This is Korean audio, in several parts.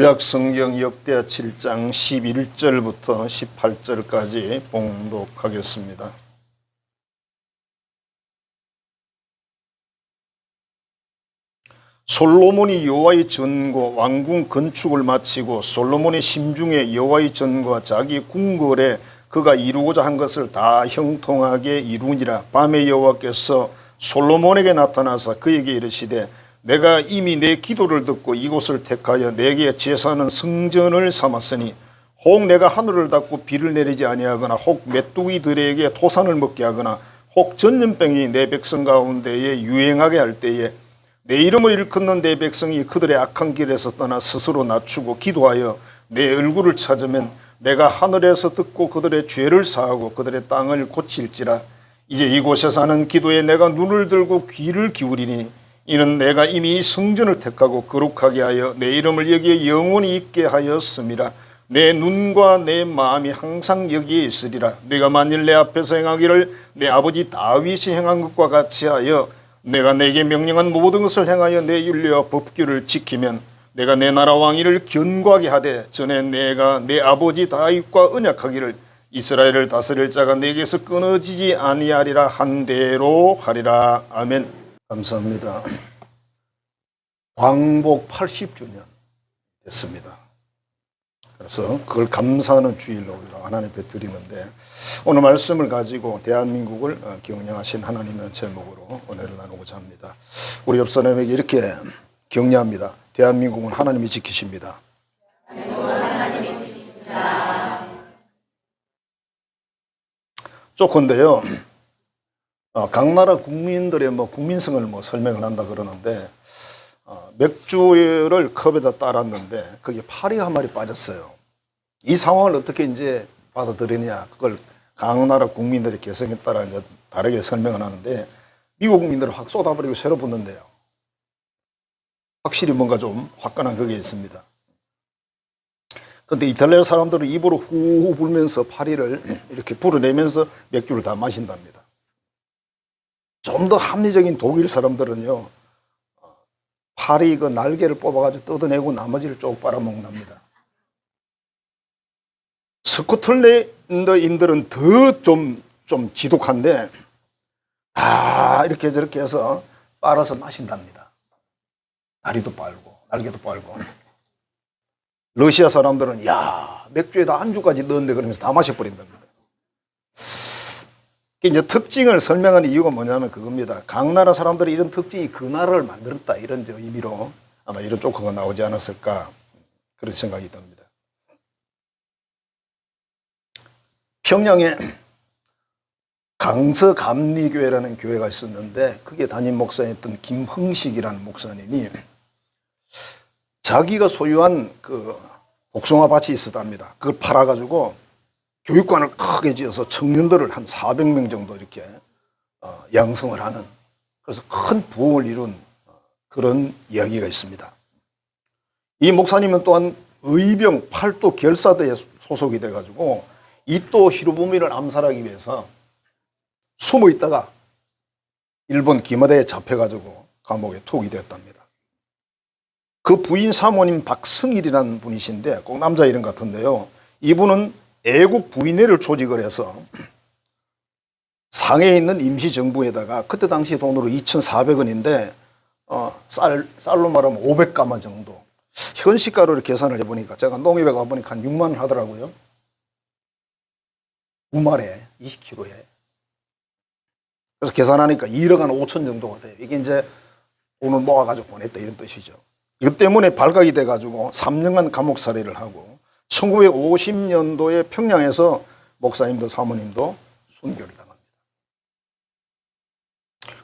구약성경 역대하 7장 11절부터 18절까지 봉독하겠습니다. 솔로몬이 여호와의 전과 왕궁 건축을 마치고 솔로몬의 심중에 여호와의 전과 자기 궁궐에 그가 이루고자 한 것을 다 형통하게 이루니라. 밤에 여호와께서 솔로몬에게 나타나사 그에게 이르시되 내가 이미 내 기도를 듣고 이곳을 택하여 내게 제사하는 성전을 삼았으니 혹 내가 하늘을 닫고 비를 내리지 아니하거나 혹 메뚜기들에게 토산을 먹게 하거나 혹 전염병이 내 백성 가운데에 유행하게 할 때에 내 이름을 일컫는 내 백성이 그들의 악한 길에서 떠나 스스로 낮추고 기도하여 내 얼굴을 찾으면 내가 하늘에서 듣고 그들의 죄를 사하고 그들의 땅을 고칠지라. 이제 이곳에서 하는 기도에 내가 눈을 들고 귀를 기울이니 이는 내가 이미 이 성전을 택하고 거룩하게 하여 내 이름을 여기에 영원히 있게 하였음이라. 내 눈과 내 마음이 항상 여기에 있으리라. 내가 만일 내 앞에서 행하기를 내 아버지 다윗이 행한 것과 같이 하여 내가 내게 명령한 모든 것을 행하여 내 윤례와 법규를 지키면 내가 내 나라 왕위를 견고하게 하되 전에 내가 내 아버지 다윗과 언약하기를 이스라엘을 다스릴 자가 내게서 끊어지지 아니하리라 한 대로 하리라. 아멘. 감사합니다. 광복 80주년 됐습니다. 그래서 그걸 감사하는 주일로 우리가 하나님 앞에 드리는데 오늘 말씀을 가지고 대한민국을 경영하신 하나님의 제목으로 은혜를 나누고자 합니다. 우리 옆 사람에게 이렇게 격려합니다. 대한민국은 하나님이 지키십니다. 조건데요. 각 나라 국민들의 국민성을 설명을 한다 그러는데 맥주를 컵에다 따랐는데 거기에 파리가 한 마리 빠졌어요. 이 상황을 어떻게 이제 받아들이냐, 그걸 각 나라 국민들의 개성에 따라 이제 다르게 설명을 하는데 미국 국민들을 확 쏟아버리고 새로 붙는데요. 확실히 뭔가 좀 화끈한 그게 있습니다. 그런데 이탈리아 사람들은 입으로 후후 불면서 파리를 이렇게 불어내면서 맥주를 다 마신답니다. 좀 더 합리적인 독일 사람들은요, 파리 그 날개를 뽑아가지고 뜯어내고 나머지를 쭉 빨아먹는답니다. 스코틀랜드인들은 더 좀 지독한데, 이렇게 저렇게 해서 빨아서 마신답니다. 다리도 빨고, 날개도 빨고. 러시아 사람들은, 맥주에다 안주까지 넣었는데 그러면서 다 마셔버린답니다. 이제 특징을 설명하는 이유가 뭐냐면 그겁니다. 각 나라 사람들이 이런 특징이 그 나라를 만들었다, 이런 의미로 아마 이런 조커가 나오지 않았을까, 그런 생각이 듭니다. 평양에 강서감리교회라는 교회가 있었는데 그게 담임 목사였던 김흥식이라는 목사님이 자기가 소유한 그 복숭아 밭이 있었답니다. 그걸 팔아가지고 교육관을 크게 지어서 청년들을 한 400명 정도 이렇게 양성을 하는, 그래서 큰 부흥을 이룬 그런 이야기가 있습니다. 이 목사님은 또한 의병 8도 결사대에 소속이 돼가지고 이또 히로부미를 암살하기 위해서 숨어 있다가 일본 기마대에 잡혀가지고 감옥에 투옥이 되었답니다. 그 부인 사모님 박승일이라는 분이신데 꼭 남자 이름 같은데요. 이분은 애국 부인회를 조직을 해서 상해에 있는 임시정부에다가 그때 당시 돈으로 2,400원인데 쌀로 말하면 500가마 정도, 현시가로 계산을 해보니까 제가 농협에 가보니까 한 6만 원 하더라고요. 우말에 20kg에. 그래서 계산하니까 1억 한 5천 정도가 돼요. 이게 이제 돈을 모아가지고 보냈다, 이런 뜻이죠. 이것 때문에 발각이 돼가지고 3년간 감옥 살이를 하고 1950년도에 평양에서 목사님도 사모님도 순교를 당합니다.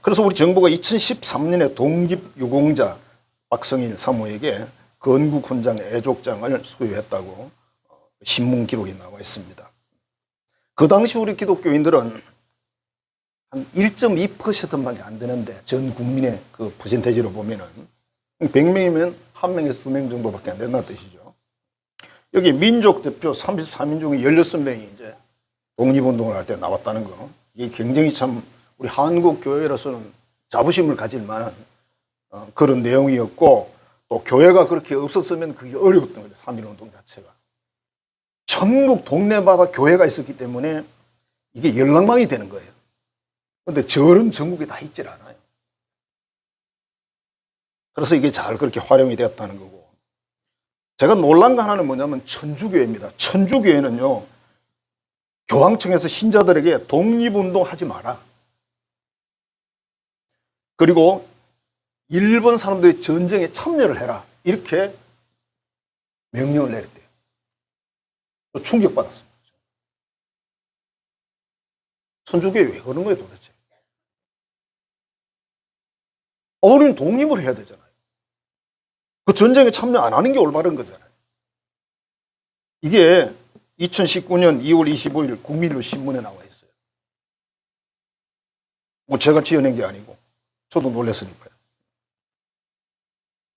그래서 우리 정부가 2013년에 독립유공자 박성일 사모에게 건국훈장 애족장을 수여했다고 신문 기록이 나와 있습니다. 그 당시 우리 기독교인들은 한 1.2%밖에 안 되는데 전 국민의 그 퍼센테이지로 보면은 100명이면 1명에서 2명 정도밖에 안 된다는 뜻이죠. 여기 민족 대표 34민 중에 16명이 이제 독립운동을 할 때 나왔다는 거. 이게 굉장히 참 우리 한국 교회로서는 자부심을 가질 만한 그런 내용이었고, 또 교회가 그렇게 없었으면 그게 어려웠던 거죠. 3.1운동 자체가. 전국 동네마다 교회가 있었기 때문에 이게 열랑망이 되는 거예요. 그런데 절은 전국에 다 있질 않아요. 그래서 이게 잘 그렇게 활용이 되었다는 거고. 제가 놀란 거 하나는 뭐냐면 천주교회입니다. 천주교회는요, 교황청에서 신자들에게 독립운동 하지 마라. 그리고 일본 사람들이 전쟁에 참여를 해라. 이렇게 명령을 내렸대요. 또 충격받았습니다. 천주교회 왜 그런 거예요 도대체? 우리는 독립을 해야 되잖아요. 그 전쟁에 참여 안 하는 게 올바른 거잖아요. 이게 2019년 2월 25일 국민일보 신문에 나와 있어요. 뭐 제가 지어낸 게 아니고 저도 놀랐으니까요.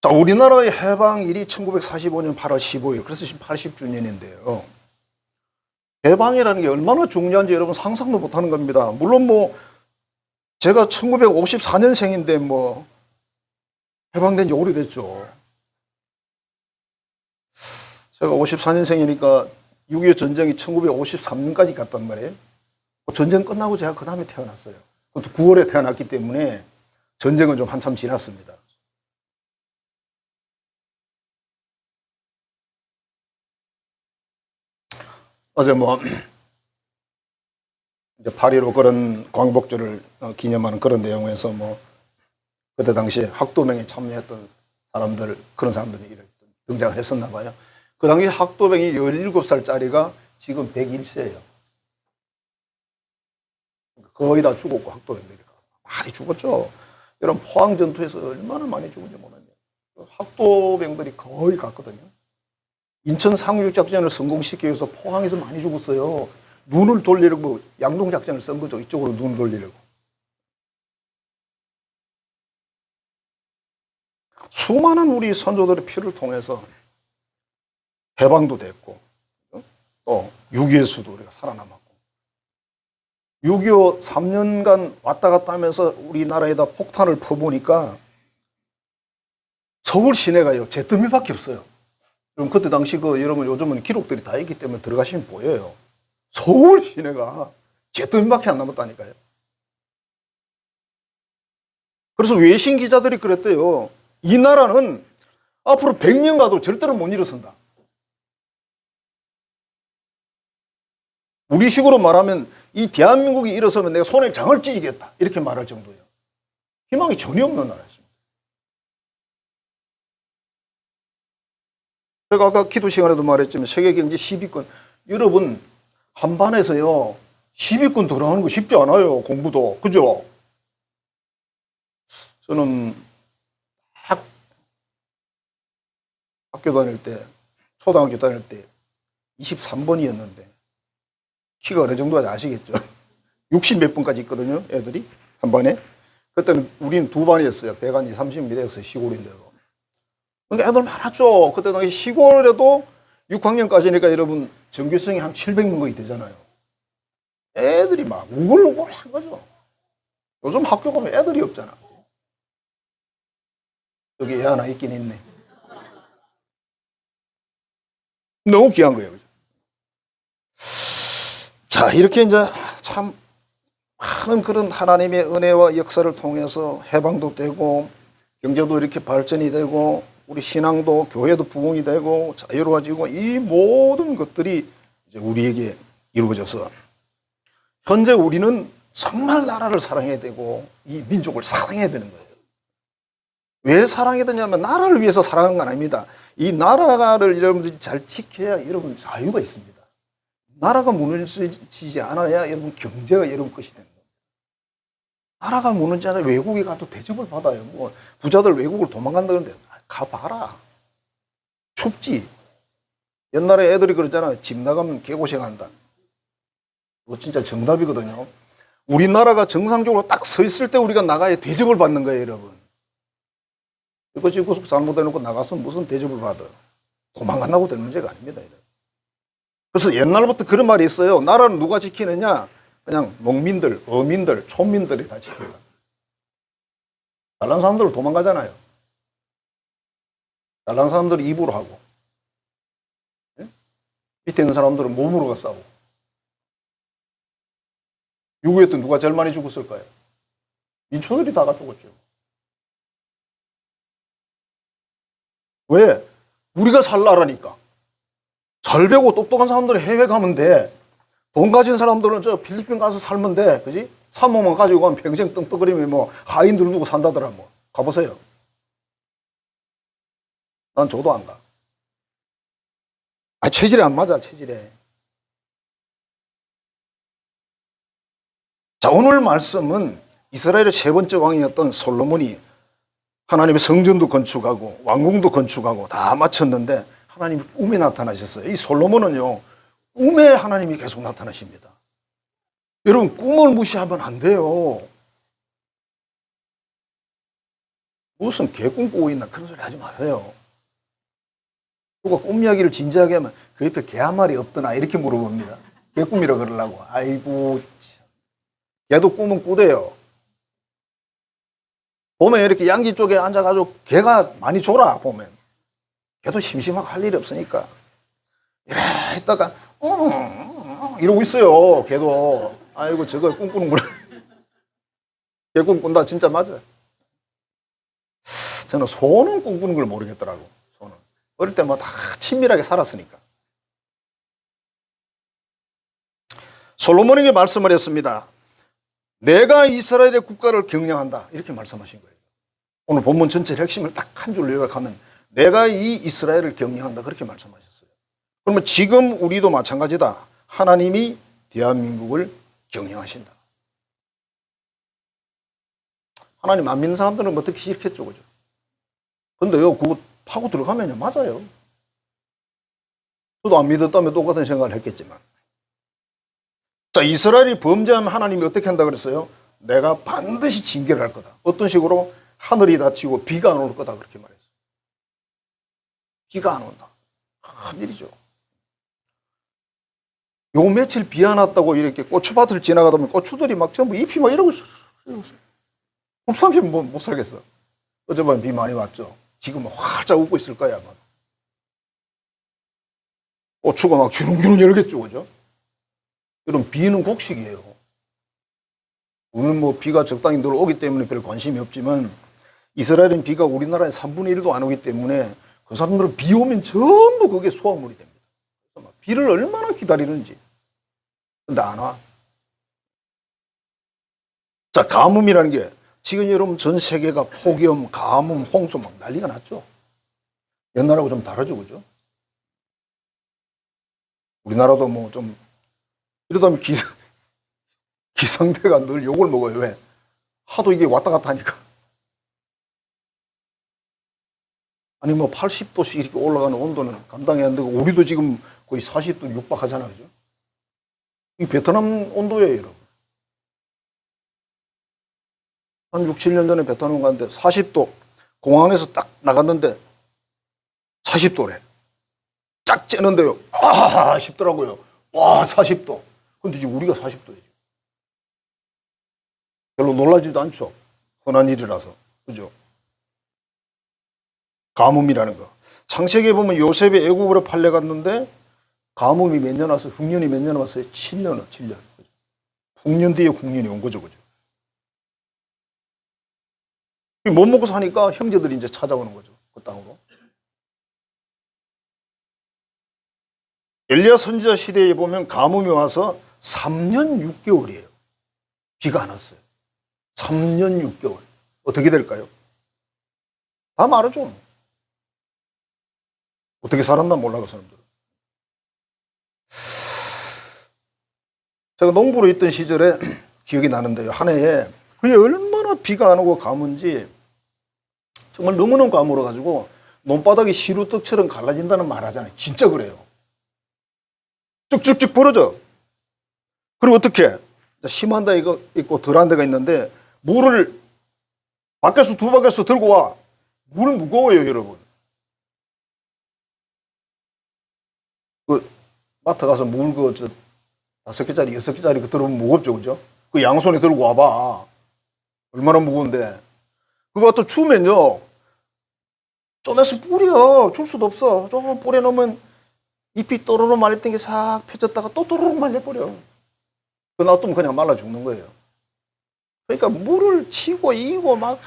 자, 우리나라의 해방일이 1945년 8월 15일, 그래서 지금 80주년인데요. 해방이라는 게 얼마나 중요한지 여러분 상상도 못하는 겁니다. 물론 뭐 제가 1954년생인데 뭐 해방된 지 오래됐죠. 제가 54년생이니까 6.25 전쟁이 1953년까지 갔단 말이에요. 전쟁 끝나고 제가 그 다음에 태어났어요. 그것도 9월에 태어났기 때문에 전쟁은 좀 한참 지났습니다. 어제 뭐 이제 8.15 그런 광복절을 기념하는 그런 내용에서 뭐 그때 당시에 학도병에 참여했던 사람들, 그런 사람들이 등장을 했었나 봐요. 그 당시 학도병이 17살짜리가 지금 101세예요. 거의 다 죽었고 학도병들이 많이 죽었죠. 여러분 포항 전투에서 얼마나 많이 죽은지 모르겠네요. 학도병들이 거의 갔거든요. 인천 상륙 작전을 성공시키기 위해서 포항에서 많이 죽었어요. 눈을 돌리려고 양동 작전을 쓴 거죠. 이쪽으로 눈을 돌리려고. 수많은 우리 선조들의 피를 통해서 해방도 됐고 또 6.25에서도 우리가 살아남았고 6.25 3년간 왔다 갔다 하면서 우리나라에다 폭탄을 퍼보니까 서울 시내가요 잿더미밖에 없어요. 그럼 그때 당시 여러분 요즘은 기록들이 다 있기 때문에 들어가시면 보여요. 서울 시내가 잿더미밖에 안 남았다니까요. 그래서 외신 기자들이 그랬대요. 이 나라는 앞으로 100년 가도 절대로 못 일어선다. 우리식으로 말하면 이 대한민국이 일어서면 내가 손에 장을 찢겠다. 이렇게 말할 정도예요. 희망이 전혀 없는 나라였습니다. 제가 아까 기도 시간에도 말했지만 세계경제 10위권, 여러분 한반에서요 10위권 들어가는 거 쉽지 않아요. 공부도. 그죠? 저는 학교 다닐 때, 초등학교 다닐 때 23번이었는데 키가 어느 정도인지 아시겠죠? 60 몇 번까지 있거든요. 애들이 한 반에. 그때는 우리는 두 반이었어요. 100한 30m에서 시골인데도. 그러니까 애들 많았죠. 그때 당시 시골에도 6학년까지니까 여러분 전교생이 한 700명 거의 되잖아요. 애들이 막 우글우글 한 거죠. 요즘 학교 가면 애들이 없잖아. 여기 애 하나 있긴 있네. 너무 귀한 거예요. 그죠? 자, 이렇게 이제 참 많은 그런 하나님의 은혜와 역사를 통해서 해방도 되고 경제도 이렇게 발전이 되고 우리 신앙도 교회도 부흥이 되고 자유로워지고 이 모든 것들이 이제 우리에게 이루어져서 현재 우리는 정말 나라를 사랑해야 되고 이 민족을 사랑해야 되는 거예요. 왜 사랑해야 되냐면 나라를 위해서 사랑하는 건 아닙니다. 이 나라를 여러분들이 잘 지켜야 여러분 자유가 있습니다. 나라가 무너지지 않아야 여러분 경제가 여러분 것이 되는 거예요. 나라가 무너지지 않아야 외국에 가도 대접을 받아요. 뭐 부자들 외국을 도망간다는데 가봐라. 춥지. 옛날에 애들이 그랬잖아요. 집 나가면 개고생한다. 그거 진짜 정답이거든요. 우리나라가 정상적으로 딱 서 있을 때 우리가 나가야 대접을 받는 거예요, 여러분. 이것이 구속 잘못해놓고 나가서 무슨 대접을 받아. 도망간다고 될 문제가 아닙니다. 그래서 옛날부터 그런 말이 있어요. 나라는 누가 지키느냐? 그냥 농민들, 어민들, 촌민들이 다 지켜요. 잘난 사람들은 도망가잖아요. 잘난 사람들은 입으로 하고, 예? 밑에 있는 사람들은 몸으로 싸우고. 6.25 때 누가 제일 많이 죽었을까요? 민초들이 다 죽었죠. 왜? 우리가 살 나라니까. 잘 배고 똑똑한 사람들은 해외 가면 돼. 돈 가진 사람들은 저 필리핀 가서 살면 돼. 그지? 3억만 가지고 가면 평생 떵떵거리면 뭐 하인 들누고 산다더라 뭐. 가보세요. 난 저도 안 가. 아, 체질이 안 맞아, 체질에. 자, 오늘 말씀은 이스라엘의 세 번째 왕이었던 솔로몬이 하나님의 성전도 건축하고 왕궁도 건축하고 다 마쳤는데 하나님이 꿈에 나타나셨어요. 이 솔로몬은요, 꿈에 하나님이 계속 나타나십니다. 여러분, 꿈을 무시하면 안 돼요. 무슨 개꿈 꾸고 있나 그런 소리 하지 마세요. 누가 꿈 이야기를 진지하게 하면 그 옆에 개 한 마리 없더나 이렇게 물어봅니다. 개꿈이라 그러려고. 아이고, 개도 꿈은 꾸대요. 보면 이렇게 양지 쪽에 앉아가지고 개가 많이 졸아, 보면. 개도 심심하고 할 일이 없으니까. 이래 있다가, 이러고 있어요, 개도. 아이고, 저걸 꿈꾸는구나. 개 꿈꾼다, 진짜 맞아요. 저는 소는 꿈꾸는 걸 모르겠더라고, 소는. 어릴 때 뭐 다 친밀하게 살았으니까. 솔로몬에게 말씀을 했습니다. 내가 이스라엘의 국가를 경영한다. 이렇게 말씀하신 거예요. 오늘 본문 전체 핵심을 딱 한 줄로 요약하면 내가 이 이스라엘을 경영한다. 그렇게 말씀하셨어요. 그러면 지금 우리도 마찬가지다. 하나님이 대한민국을 경영하신다. 하나님 안 믿는 사람들은 뭐 듣기 싫겠죠. 그죠? 근데요, 그거 파고 들어가면요, 맞아요. 저도 안 믿었다면 똑같은 생각을 했겠지만. 자, 이스라엘이 범죄하면 하나님이 어떻게 한다 그랬어요? 내가 반드시 징계를 할 거다. 어떤 식으로? 하늘이 닫히고 비가 안 올 거다. 그렇게 말했어요. 비가 안 온다. 큰일이죠. 요 며칠 비 안 왔다고 이렇게 고추밭을 지나가다 보면 고추들이 막 전부 잎이 막 이러고 있어요. 곰상이 못 살겠어. 어젯밤에 비 많이 왔죠. 지금은 활짝 웃고 있을 거야, 아마. 고추가 막 주렁주렁 열겠죠, 그죠? 여러분, 비는 곡식이에요. 우리는 뭐 비가 적당히 늘 오기 때문에 별 관심이 없지만 이스라엘은 비가 우리나라의 3분의 1도 안 오기 때문에 그 사람들은 비 오면 전부 그게 수확물이 됩니다. 비를 얼마나 기다리는지. 근데 안 와. 자, 가뭄이라는 게 지금 여러분 전 세계가 폭염, 가뭄, 홍수 막 난리가 났죠. 옛날하고 좀 다르죠, 그죠? 우리나라도 뭐 좀 이러다 보면 기상대가 늘 욕을 먹어요. 왜? 하도 이게 왔다 갔다 하니까. 아니 뭐 80도씩 이렇게 올라가는 온도는 감당이 안 되고 우리도 지금 거의 40도 육박하잖아요. 그죠? 이 베트남 온도예요, 여러분. 한 6, 7년 전에 베트남 갔는데 40도 공항에서 딱 나갔는데 40도래. 쫙 째는데요. 아 싶더라고요. 와 40도. 근데 지금 우리가 40도예요. 별로 놀라지도 않죠. 흔한 일이라서. 그죠? 가뭄이라는 거. 창세기에 보면 요셉이 애국으로 팔려갔는데 가뭄이 몇 년 왔어요? 흉년이 몇 년 왔어요? 7년, 7년. 흉년 뒤에 국년이 온 거죠. 그죠? 못 먹고 사니까 형제들이 이제 찾아오는 거죠. 그 땅으로. 엘리야 선지자 시대에 보면 가뭄이 와서 3년 6개월이에요. 비가 안 왔어요. 3년 6개월. 어떻게 될까요? 다 말하죠. 어떻게 살았나 몰라, 그 사람들은. 제가 농부로 있던 시절에 기억이 나는데요. 한 해에 그게 얼마나 비가 안 오고 가뭄인지 정말 너무너무 가물어가지고 논바닥이 시루떡처럼 갈라진다는 말 하잖아요. 진짜 그래요. 쭉쭉쭉 벌어져. 그리고 어떻게? 심한 데 있고 덜한 데가 있는데 물을 밖에서 두 바퀴에서 들고 와. 물은 무거워요, 여러분. 그 마트 가서 물 그 5개짜리, 6개짜리 그 들어오면 무겁죠, 그죠? 그 양손에 들고 와봐. 얼마나 무거운데. 그거 또 추우면요. 쪼매서 뿌려. 줄 수도 없어. 좀 뿌려놓으면 잎이 또르르 말렸던 게 싹 펴졌다가 또 또르르 말려버려. 그 놔두면 그냥 말라 죽는 거예요. 그러니까 물을 치고 이고 막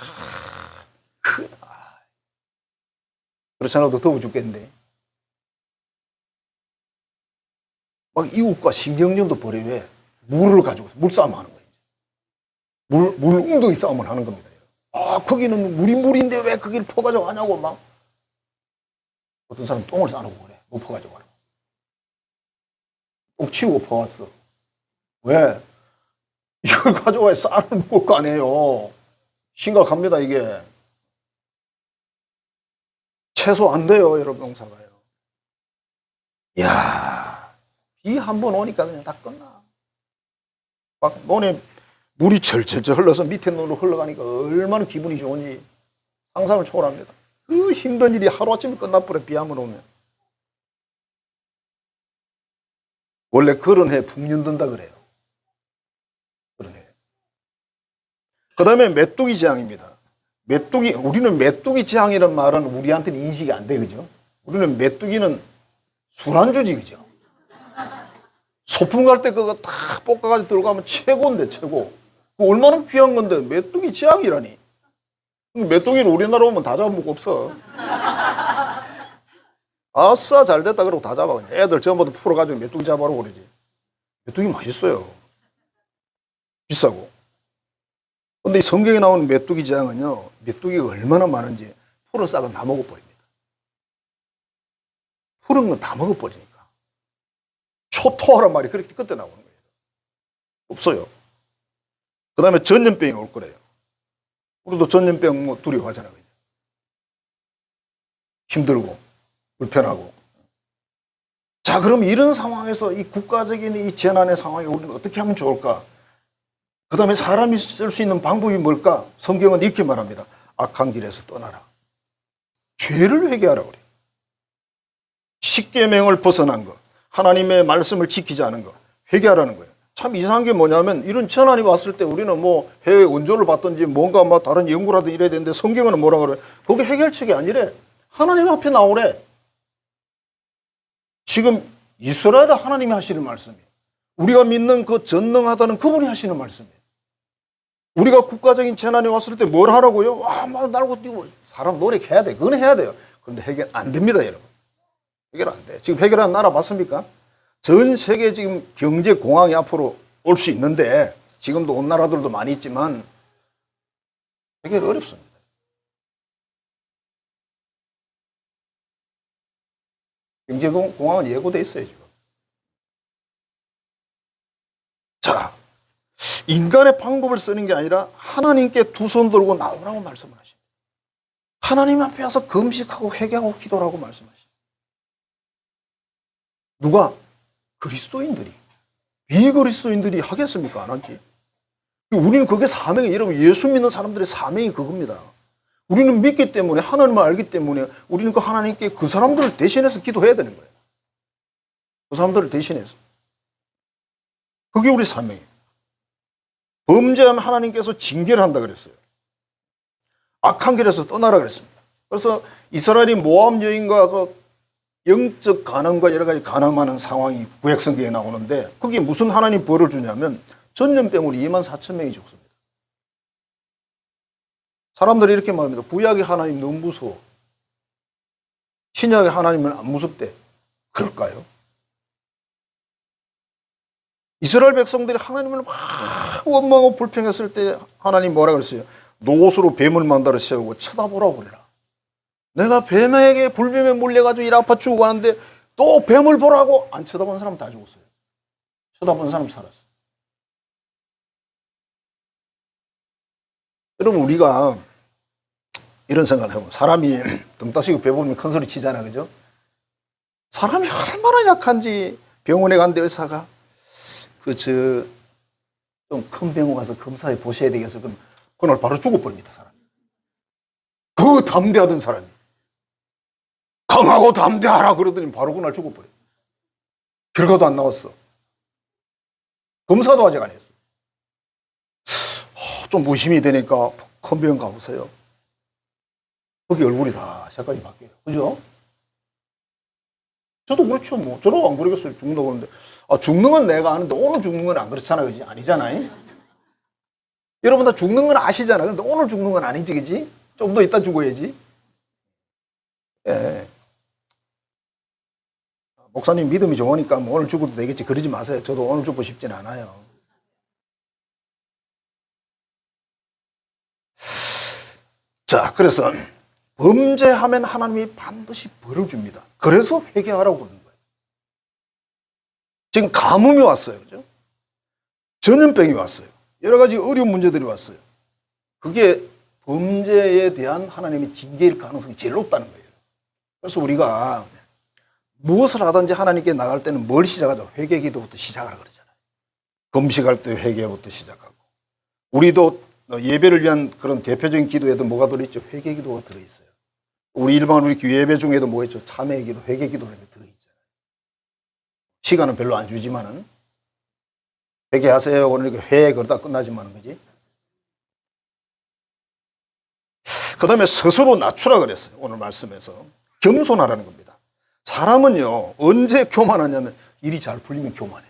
그렇지 않아도 더워 죽겠는데 막 이웃과 신경전도 벌여. 왜? 물을 가지고 물싸움 하는 거예요. 물 웅덩이 싸움을 하는 겁니다. 아, 거기는 물인데 왜 거기를 퍼가지고 하냐고 막. 어떤 사람 똥을 싸놓고 그래. 못 퍼가지고 하라고. 똥 치우고 퍼왔어. 왜? 이걸 가져와야 쌀을 먹을 거 아니에요. 심각합니다, 이게. 채소 안 돼요, 여러분, 농사가요. 이야, 비 한 번 오니까 그냥 다 끝나. 막 논에 물이 절절절 흘러서 밑에 논으로 흘러가니까 얼마나 기분이 좋은지 상상을 초월합니다. 그 힘든 일이 하루아침에 끝나버려, 비 한 번 오면. 원래 그런 해 풍년든다 그래요. 그런 해. 그 다음에 메뚜기 재앙입니다. 우리는 메뚜기 재앙이라는 말은 우리한테는 인식이 안 돼, 그죠? 우리는 메뚜기는 술안주지, 그죠? 소풍 갈 때 그거 탁 볶아가지고 들어가면 최고인데, 최고. 그 얼마나 귀한 건데, 메뚜기 재앙이라니. 메뚜기를 우리나라 오면 다 잡아먹고 없어. 아싸, 잘 됐다 그러고 다 잡아. 그냥. 애들 전부 다 풀어가지고 메뚜기 잡아라고 그러지. 메뚜기 맛있어요. 비싸고. 근데 성경에 나오는 메뚜기 재앙은요, 메뚜기가 얼마나 많은지 풀은 싹은 다 먹어버립니다. 푸른 건 다 먹어버리니까. 초토하란 말이 그렇게 끝에 나오는 거예요. 없어요. 그 다음에 전염병이 올 거래요. 우리도 전염병 뭐 두려워하잖아요. 힘들고, 불편하고. 자, 그럼 이런 상황에서 이 국가적인 이 재난의 상황에 우리는 어떻게 하면 좋을까? 그 다음에 사람이 쓸 수 있는 방법이 뭘까? 성경은 이렇게 말합니다. 악한 길에서 떠나라. 죄를 회개하라 그래요. 십계명을 벗어난 것, 하나님의 말씀을 지키지 않은 것, 회개하라는 거예요. 참 이상한 게 뭐냐면 이런 재난이 왔을 때 우리는 뭐 해외 원조를 받든지 뭔가 뭐 다른 연구라든지 이래야 되는데 성경은 뭐라 그래요? 거기 해결책이 아니래. 하나님 앞에 나오래. 지금 이스라엘 하나님이 하시는 말씀이에요. 우리가 믿는 그 전능하다는 그분이 하시는 말씀이에요. 우리가 국가적인 재난이 왔을 때 뭘 하라고요? 와, 막 날고 뛰고 사람 노력해야 돼. 그건 해야 돼요. 그런데 해결 안 됩니다, 여러분. 해결 안 돼. 지금 해결하는 나라 봤습니까? 전 세계 지금 경제 공황이 앞으로 올 수 있는데 지금도 온 나라들도 많이 있지만 해결이 어렵습니다. 경제 공황은 예고돼 있어요, 지금. 자, 인간의 방법을 쓰는 게 아니라 하나님께 두 손 들고 나오라고 말씀을 하십니다. 하나님 앞에 와서 금식하고 회개하고 기도하고 말씀하십니다. 누가? 그리스도인들이. 비그리스도인들이 하겠습니까? 안 하지. 우리는 그게 사명이에요. 여러분, 예수 믿는 사람들의 사명이 그겁니다. 우리는 믿기 때문에, 하나님을 알기 때문에 우리는 그 하나님께 그 사람들을 대신해서 기도해야 되는 거예요. 그 사람들을 대신해서. 그게 우리 사명이에요. 범죄하면 하나님께서 징계를 한다 그랬어요. 악한 길에서 떠나라 그랬습니다. 그래서 이스라엘이 모압 여인과 그 영적 가난과 여러 가지 가난하는 상황이 구약성경에 나오는데 거기에 무슨 하나님 벌을 주냐면 전염병으로 24,000명이 죽습니다. 사람들이 이렇게 말합니다. 구약의 하나님 너무 무서워. 신약의 하나님은 안 무섭대. 그럴까요? 이스라엘 백성들이 하나님을 막 원망하고 불평했을 때 하나님 뭐라 그랬어요? 노옷으로 뱀을 만들어 세우고 쳐다보라고 그래라. 내가 뱀에게 불뱀에 물려가지고 일 아파 죽고 가는데 또 뱀을 보라고 안 쳐다본 사람 다 죽었어요. 쳐다본 사람 살았어요. 여러분, 우리가 이런 생각을 해보면 사람이 등 따시고 배부르면 큰 소리 치잖아, 그죠? 사람이 얼마나 약한지 병원에 간데 의사가 좀 큰 병원 가서 검사해 보셔야 되겠어. 그럼 그날 바로 죽어버립니다, 사람이. 그 담대하던 사람이. 강하고 담대하라 그러더니 바로 그날 죽어버려. 결과도 안 나왔어. 검사도 아직 안 했어. 좀 무심히 되니까 큰 병원 가보세요. 거기 얼굴이 다 색깔이 바뀌어요. 그죠? 저도 그렇죠. 뭐. 저도 안 그러겠어요. 죽는다고 하는데. 아, 죽는 건 내가 아는데 오늘 죽는 건 안 그렇잖아. 그지? 아니잖아요. 여러분 다 죽는 건 아시잖아. 근데 오늘 죽는 건 아니지. 그지? 좀 더 이따 죽어야지. 예. 목사님 믿음이 좋으니까 뭐 오늘 죽어도 되겠지. 그러지 마세요. 저도 오늘 죽고 싶진 않아요. 자, 그래서 범죄하면 하나님이 반드시 벌을 줍니다. 그래서 회개하라고 그러는 거예요. 지금 가뭄이 왔어요. 그죠? 전염병이 왔어요. 여러 가지 어려운 문제들이 왔어요. 그게 범죄에 대한 하나님의 징계일 가능성이 제일 높다는 거예요. 그래서 우리가 무엇을 하든지 하나님께 나갈 때는 뭘 시작하죠? 회개 기도부터 시작하라 그러잖아요. 금식할 때 회개부터 시작하고. 우리도 예배를 위한 그런 대표적인 기도에도 뭐가 들어있죠? 회개 기도가 들어있어요. 우리 일반 우리 예배 중에도 뭐 있죠? 참회 기도, 회개 기도라는 게 들어있잖아요. 시간은 별로 안 주지만은 회개하세요. 오늘 이렇게 회 그러다 끝나지만은 그지? 그 다음에 스스로 낮추라 그랬어요. 오늘 말씀에서. 겸손하라는 겁니다. 사람은요, 언제 교만하냐면 일이 잘 풀리면 교만해.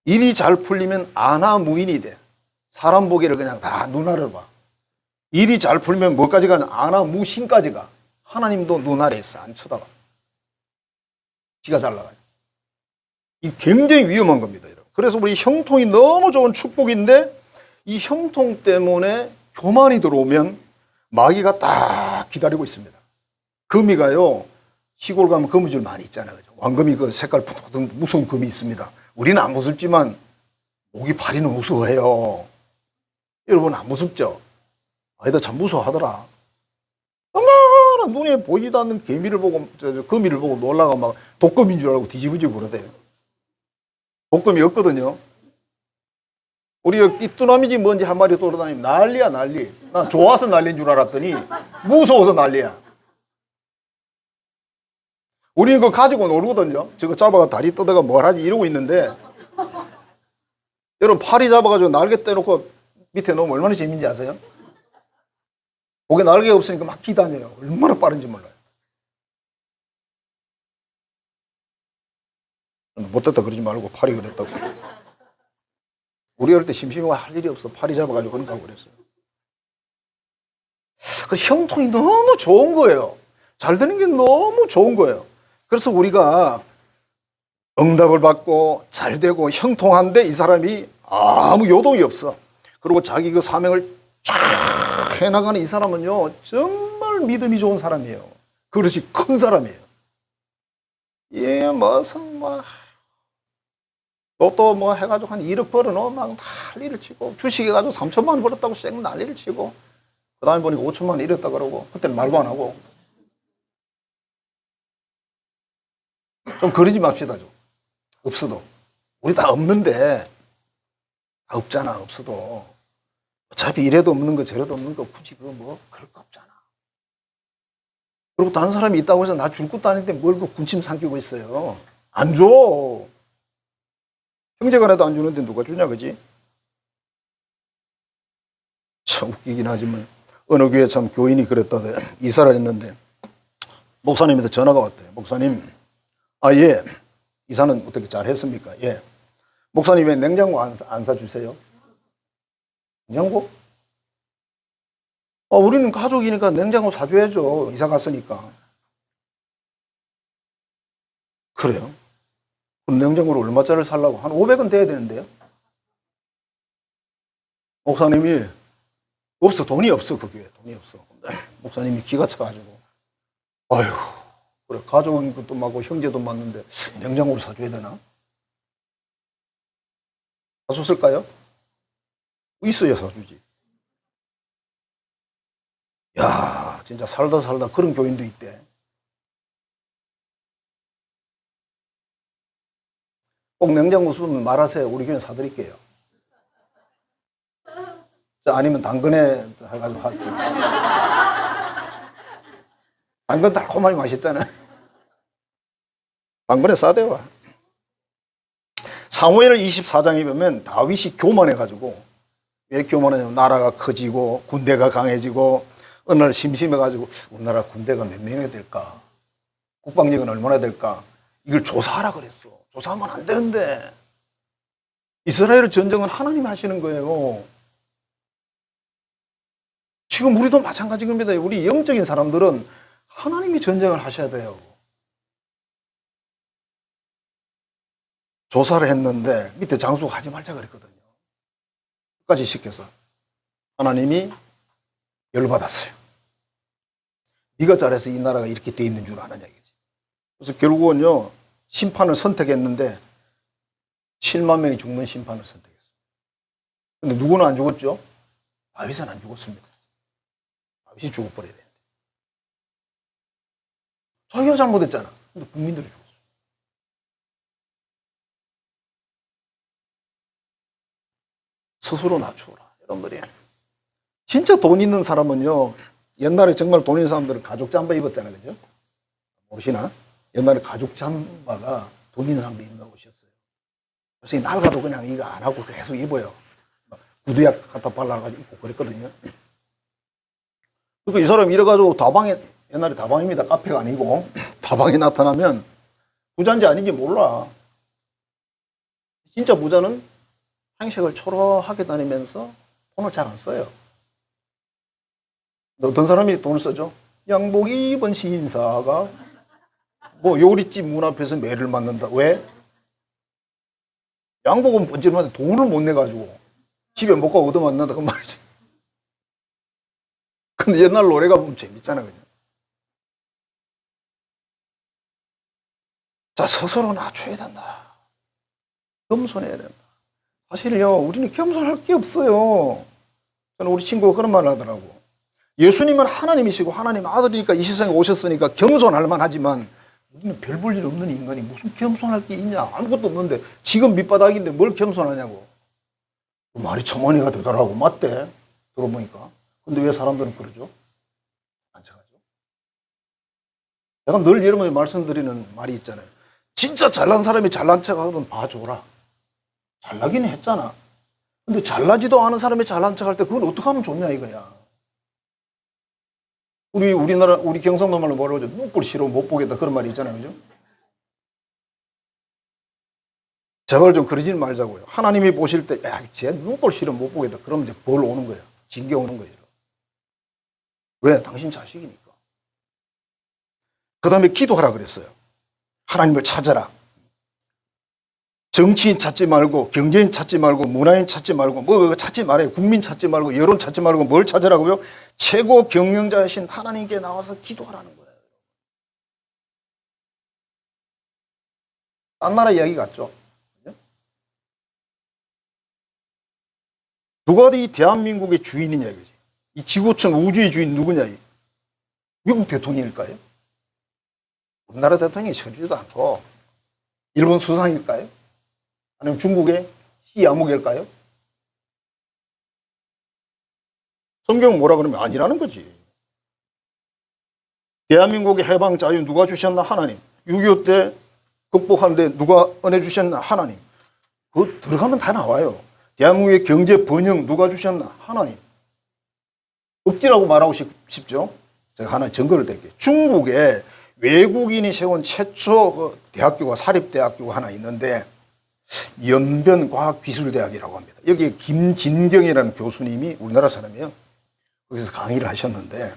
일이 잘 풀리면 아나무인이 돼. 사람 보기를 그냥 다 눈알을 봐. 일이 잘 풀면 뭐까지 가냐? 아나무신까지 가. 하나님도 눈 아래 있어. 안 쳐다봐. 지가 잘 나가요. 이 굉장히 위험한 겁니다. 여러분. 그래서 우리 형통이 너무 좋은 축복인데 이 형통 때문에 교만이 들어오면 마귀가 딱 기다리고 있습니다. 거미가요, 시골 가면 거미줄 많이 있잖아요. 그죠? 왕거미 그 색깔 푸석푸석 무서운 거미 있습니다. 우리는 안 무섭지만 모기 파리는 무서워해요. 여러분 안 무섭죠? 아니다 참 무서워하더라. 얼마나 눈에 보이지도 않는 거미를 보고 놀라가 막 독거미인 줄 알고 뒤집어지고 그러대요. 독거미 없거든요. 우리가 띠뚜나미지 뭔지 한 마리 돌아다니면 난리야 난리. 난 좋아서 난리인 줄 알았더니 무서워서 난리야. 우리는 그거 가지고 놀거든요. 저거 잡아가 다리 떠다가 뭘 하지 이러고 있는데 여러분 파리 잡아가지고 날개 떼놓고 밑에 놓으면 얼마나 재밌는지 아세요? 목에 날개가 없으니까 막 기다녀요. 얼마나 빠른지 몰라요. 못됐다 그러지 말고 파리 그랬다고. 우리 어릴 때 심심하고 할 일이 없어. 파리 잡아가지고 건다고 그랬어요. 그 형통이 너무 좋은 거예요. 잘 되는 게 너무 좋은 거예요. 그래서 우리가 응답을 받고 잘 되고 형통한데 이 사람이 아무 요동이 없어. 그리고 자기 그 사명을 쫙 해나가는 이 사람은요, 정말 믿음이 좋은 사람이에요. 그릇이 큰 사람이에요. 예, 무슨 로또 뭐 해가지고 한 1억 벌어놓으면 막 난리를 치고 주식해가지고 3천만 원 벌었다고 쌩 난리를 치고 그 다음에 보니까 5천만 원 잃었다 그러고 그때는 말도 안 하고 좀 그러지 맙시다 좀. 없어도 우리 다 없는데 다 없잖아. 없어도 어차피 이래도 없는 거 저래도 없는 거 굳이 그거 뭐 그럴 거 없잖아. 그리고 다른 사람이 있다고 해서 나 줄 것도 아닌데 뭘 그 군침 삼키고 있어요. 안 줘. 형제간에도 안 주는데 누가 주냐 그지? 참 웃기긴 하지만 어느 교회 참 교인이 그랬다대. 이사를 했는데 목사님한테 전화가 왔대요. 목사님, 아 예, 이사는 어떻게 잘 했습니까? 예. 목사님 왜 냉장고 안 사주세요? 냉장고? 우리는 가족이니까 냉장고 사줘야죠. 이사 갔으니까. 그래요? 그럼 냉장고를 얼마짜리를 살라고? 한 500원 돼야 되는데요? 목사님이 없어. 돈이 없어. 그게 돈이 없어. 목사님이 기가 차가지고 아휴 그래 가족인 것도 맞고 형제도 맞는데 냉장고를 사줘야 되나? 사줬을까요? 있어야 사주지. 야 진짜 살다 그런 교인도 있대. 꼭 냉장고 쓰면 말하세요. 우리 교회 사드릴게요. 아니면 당근에 해가지고 하죠. 당근 달콤하니 맛있잖아요. 당근에 싸대와. 사무엘 24장에 보면 다윗이 교만해가지고 왜 교만하냐면 나라가 커지고 군대가 강해지고 어느 날 심심해가지고 우리나라 군대가 몇 명이 될까? 국방력은 얼마나 될까? 이걸 조사하라 그랬어. 조사하면 안 되는데. 이스라엘 전쟁은 하나님이 하시는 거예요. 지금 우리도 마찬가지 겁니다. 우리 영적인 사람들은 하나님이 전쟁을 하셔야 돼요. 조사를 했는데 밑에 장수가 하지 말자 그랬거든요. 끝까지 시켜서 하나님이 열받았어요. 네가 잘해서 이 나라가 이렇게 돼 있는 줄 아느냐 이거지. 그래서 결국은요 심판을 선택했는데 7만 명이 죽는 심판을 선택했어요. 근데 누구는 안 죽었죠? 다윗은 안 죽었습니다. 다윗이 죽어버려야 되는데. 자기가 잘못했잖아. 근데 국민들이 죽었어요. 스스로 낮추어라. 여러분들이. 진짜 돈 있는 사람은요, 옛날에 정말 돈 있는 사람들은 가죽 잠바 입었잖아요. 그죠? 모르시나? 옛날에 가죽 잠바가 돈 있는 사람들이 입는 옷이었어요. 그래서 이 낡아도 그냥 이거 안 하고 계속 입어요. 구두약 갖다 발라가지고 입고 그랬거든요. 그러니까 이 사람이 이래가지고 다방에, 옛날에 다방입니다. 카페가 아니고. 다방에 나타나면 부자인지 아닌지 몰라. 진짜 부자는 행색을 초라하게 다니면서 돈을 잘 안 써요. 어떤 사람이 돈을 쓰죠? 양복 입은 시인사가 뭐 요리집 문 앞에서 매를 맞는다. 왜? 양복은 번지는데 돈을 못 내가지고 집에 못 가고 얻어맞는다. 그 말이지. 근데 옛날 노래가 보면 재밌잖아. 그냥. 자, 스스로 낮춰야 된다. 겸손해야 된다. 사실요, 우리는 겸손할 게 없어요. 저는 우리 친구가 그런 말을 하더라고. 예수님은 하나님이시고 하나님 아들이니까 이 세상에 오셨으니까 겸손할 만하지만 우리는 별 볼 일 없는 인간이 무슨 겸손할 게 있냐. 아무것도 없는데 지금 밑바닥인데 뭘 겸손하냐고. 그 말이 첨언이가 되더라고. 맞대. 들어보니까. 근데 왜 사람들은 그러죠? 안 척하죠. 내가 늘 여러분이 말씀드리는 말이 있잖아요. 진짜 잘난 사람이 잘난 척하거든 봐줘라. 잘나긴 했잖아. 근데 잘나지도 않은 사람이 잘난 척할 때 그걸 어떻게 하면 좋냐 이거야. 우리나라 우리 경상도 말로 뭐라고 하죠? 눈꼴 싫어 못 보겠다 그런 말이 있잖아요, 그죠? 제발 좀 그러지 말자고요. 하나님이 보실 때, 야, 쟤 눈꼴 싫어 못 보겠다. 그러면 이제 벌 오는 거야. 징계 오는 거예요. 왜? 당신 자식이니까. 그 다음에 기도하라 그랬어요. 하나님을 찾아라. 정치인 찾지 말고 경제인 찾지 말고 문화인 찾지 말고 뭐 찾지 말아요. 국민 찾지 말고 여론 찾지 말고 뭘 찾으라고요? 최고 경영자이신 하나님께 나와서 기도하라는 거예요. 딴 나라 이야기 같죠? 누가 이 대한민국의 주인이냐 이거지. 이 지구촌 우주의 주인 누구냐? 미국 대통령일까요? 우리나라 대통령이 쳐주지도 않고 일본 수상일까요? 아니면 중국의 시야무일까요? 성경 뭐라 그러면 아니라는 거지. 대한민국의 해방 자유 누가 주셨나? 하나님. 6.25 때 극복하는데 누가 은혜 주셨나? 하나님. 그거 들어가면 다 나와요. 대한민국의 경제 번영 누가 주셨나? 하나님. 억지라고 말하고 싶죠? 제가 하나 증거를 댈게요. 중국에 외국인이 세운 최초 대학교가 사립대학교가 하나 있는데 연변과학기술대학이라고 합니다. 여기에 김진경이라는 교수님이 우리나라 사람이에요. 거기서 강의를 하셨는데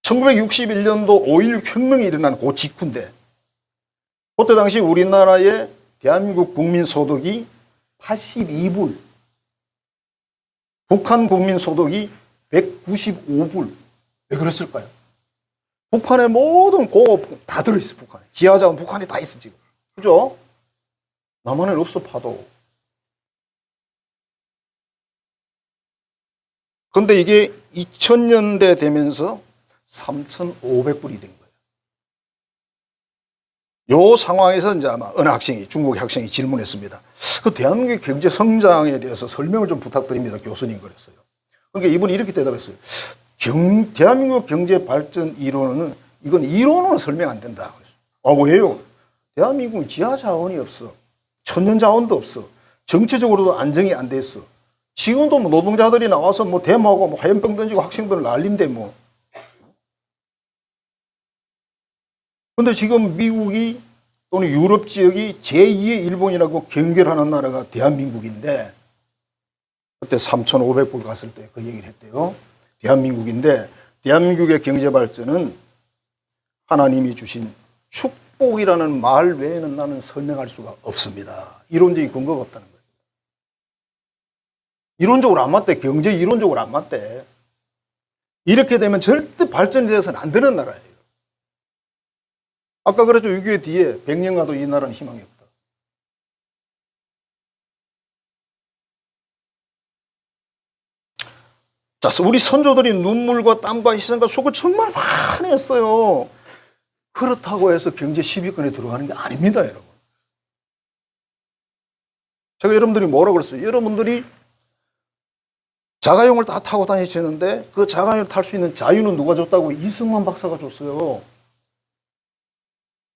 1961년도 5.16 혁명이 일어난 그 직후인데 그때 당시 우리나라의 대한민국 국민 소득이 82불, 북한 국민 소득이 195불. 왜 그랬을까요? 북한의 모든 고업 다 들어있어, 북한에. 지하자원 북한에 다 있어, 지금. 그죠? 남한엔 없어, 파도. 근데 이게 2000년대 되면서 3,500불이 된 거예요. 요 상황에서 이제 아마 어느 학생이, 중국 학생이 질문했습니다. 그 대한민국의 경제 성장에 대해서 설명을 좀 부탁드립니다. 교수님 그랬어요. 그러니까 이분이 이렇게 대답했어요. 대한민국 경제 발전 이론은 이건 이론으로 설명 안 된다. 아, 왜요? 대한민국은 지하 자원이 없어. 천연 자원도 없어. 정치적으로도 안정이 안 돼 있어. 지금도 뭐 노동자들이 나와서 뭐 데모하고 뭐 화염병 던지고 학생들 난리인데 뭐. 근데 지금 미국이 또는 유럽 지역이 제2의 일본이라고 경결하는 나라가 대한민국인데, 그때 3,500불 갔을 때 그 얘기를 했대요. 대한민국인데, 대한민국의 경제 발전은 하나님이 주신 축복이라는 말 외에는 나는 설명할 수가 없습니다. 이론적인 근거가 없다는 거예요. 이론적으로 안 맞대. 경제 이론적으로 안 맞대. 이렇게 되면 절대 발전이 돼서는 안 되는 나라예요. 아까 그랬죠. 6.25 뒤에 100년 가도 이 나라는 희망이 없다. 자, 우리 선조들이 눈물과 땀과 희생과 수고 정말 많이 했어요. 그렇다고 해서 경제 10위권에 들어가는 게 아닙니다, 여러분. 제가 여러분들이 뭐라고 그랬어요? 여러분들이 자가용을 다 타고 다니시는데 그 자가용을 탈 수 있는 자유는 누가 줬다고? 이승만 박사가 줬어요.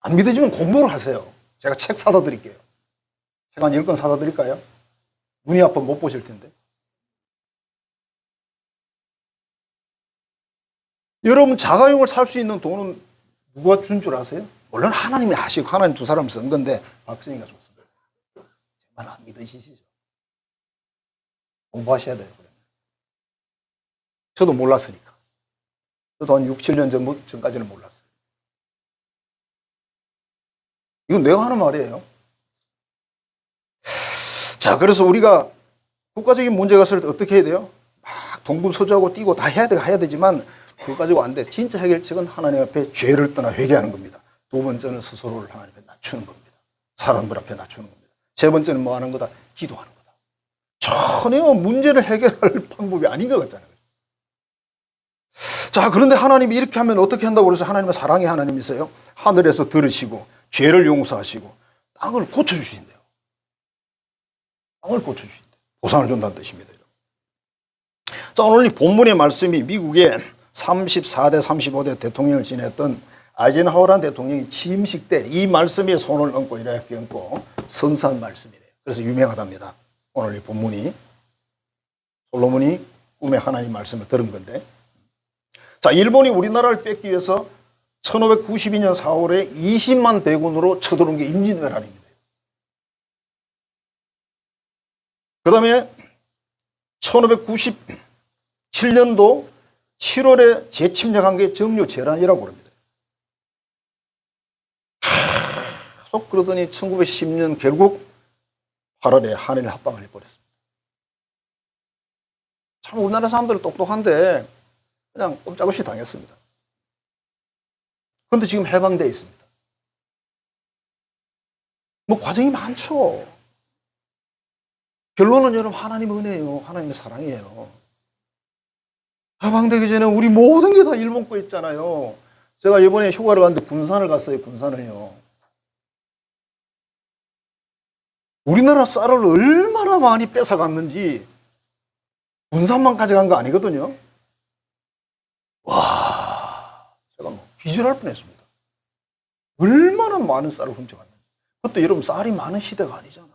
안 믿어지면 공부를 하세요. 제가 책 사다 드릴게요. 책 한 10권 사다 드릴까요? 눈이 아프면 못 보실 텐데. 여러분, 자가용을 살 수 있는 돈은 누가 준 줄 아세요? 물론 하나님이 하시고 하나님 두 사람 쓴 건데 박정희가 줬습니다. 정말 안 믿으시죠? 공부하셔야 돼요. 그러면. 저도 몰랐으니까. 저도 한 6, 7년 전까지는 몰랐어요. 이건 내가 하는 말이에요. 자, 그래서 우리가 국가적인 문제가 있을 때 어떻게 해야 돼요? 막 동분서주하고 뛰고 다 해야 되지만 그거 가지고 안 돼. 진짜 해결책은 하나님 앞에 죄를 떠나 회개하는 겁니다. 두 번째는 스스로를 하나님 앞에 낮추는 겁니다. 사람들 앞에 낮추는 겁니다. 세 번째는 뭐 하는 거다? 기도하는 거다. 전혀 문제를 해결할 방법이 아닌 것 같잖아요. 자, 그런데 하나님이 이렇게 하면 어떻게 한다고 그래서 하나님은 사랑의 하나님이세요. 하늘에서 들으시고 죄를 용서하시고 땅을 고쳐주신대요. 땅을 고쳐주신대요. 보상을 준다는 뜻입니다. 자, 오늘 이 본문의 말씀이 미국의 34대 35대 대통령을 지냈던 아이젠하워라는 대통령이 취임식 때 이 말씀에 손을 얹고 이렇게 얹고 선사한 말씀이래요. 그래서 유명하답니다. 오늘 이 본문이 솔로몬이 꿈에 하나님 말씀을 들은 건데, 자, 일본이 우리나라를 뺏기 위해서 1592년 4월에 20만 대군으로 쳐들어온 게 임진왜란입니다. 그 다음에 1597년도 7월에 재침략한 게 정묘재란이라고 그럽니다. 계속 그러더니 1910년 결국 8월에 한일 합방을 해버렸습니다. 참 우리나라 사람들은 똑똑한데 그냥 꼼짝없이 당했습니다. 그런데 지금 해방되어 있습니다. 뭐 과정이 많죠. 결론은 여러분 하나님 은혜예요. 하나님의 사랑이에요. 해방되기 전에 우리 모든 게 다 일본 거 있잖아요. 제가 이번에 휴가를 갔는데 군산을 갔어요. 군산을요. 우리나라 쌀을 얼마나 많이 뺏어갔는지 군산만 가져간 거 아니거든요. 와, 제가 뭐 기절할 뻔했습니다. 얼마나 많은 쌀을 훔쳐갔는지. 그때 여러분 쌀이 많은 시대가 아니잖아.